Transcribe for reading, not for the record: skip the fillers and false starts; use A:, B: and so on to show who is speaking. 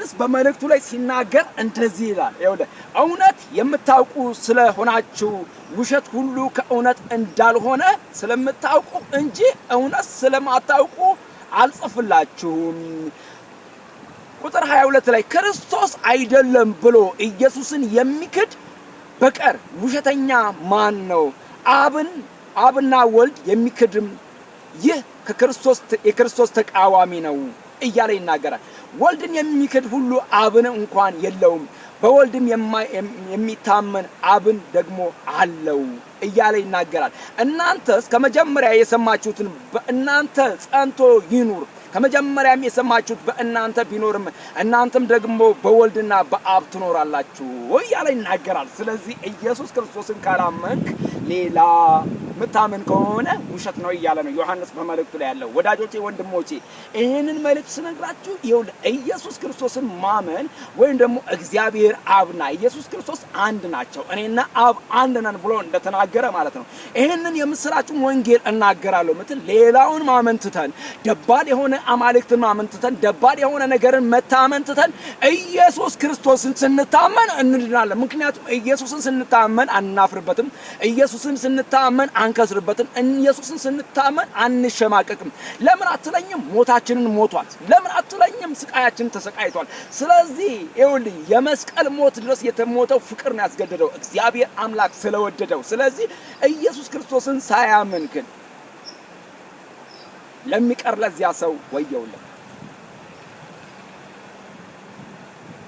A: ዮሐንስ በመልእክቱ ላይ ሲናገር እንደዚህ ይላል ይኸውልህ እውነት የምታውቁ ስለሆናችሁ ውሸት ሁሉ ከእውነት እንዳልሆነ ስለምታውቁ እንጂ እውነት ስለማታውቁ አልጽፍላችሁም ቁጥር 22 ላይ ክርስቶስ አይደለም ብሎ ኢየሱስን የሚክድ በቀር ውሸተኛ ማን ነው አብና ወልድ የሚክድም ይህ የክርስቶስ ተቃዋሚ ነው እያለ ይናገራል ወልድን የሚክድ ሁሉ አብን እንኳን የለውም በወልድም የሚታመን አብን ደግሞ አለው እያለ ይናገራል እናንተስ ከመጀመሪያ የሰማችሁትን በእናንተ ጸንቶ ይኑር ከመጀመሪያም የሰማችሁት በእናንተ ቢኖርም እናንተም ደግሞ በወልድና በአብ ትኖራላችሁ እያለ ይናገራል ስለዚህ ኢየሱስ ክርስቶስን ካላመንክ ሌላ ምታመን ከሆነ ውሸት ነው እያለ ነው ዮሐንስ በመልእክቱ ላይ ያለው ወዳጆቼ ወንድሞቼ ይሄንን መልእክት ስነግራችሁ ይሁን ኢየሱስ ክርስቶስን ማመን ወይም ደግሞ እግዚአብሔር አብና ኢየሱስ ክርስቶስ አንድ ናቸው እኔና አብ አንድ ነን ብሎ እንደተናገረ ማለት ነው ይሄንን የምስራቹን ወንጌል እናገራለሁ ምትል ሌላውን ማመንትተን ደባል የሆነ አማልክትን ማመንትተን ደባል የሆነ ነገርን መታመንትተን ኢየሱስ ክርስቶስን ስንታመን እንድናለን ምክንያቱም ኢየሱስን ስንታመን አናፍርበትም ኢየሱስን ስንታመን አንከስርበትም ኢየሱስን ስንታመን አንሸማቀቅም ለምን አትለኝም ሞታችንን ሞቷል ለምን አትለኝም ስቃያችንን ተሰቃይቷል ስለዚህ ይኸውልህ የመስቀል ሞት ድረስ የተሞተው ፍቅር ነው ያስገደደው እግዚአብሔር አምላክ ስለወደደው ስለዚህ ኢየሱስ ክርስቶስን ሳያመን ግን ለሚቀር ለዚያ ሰው ወየውለት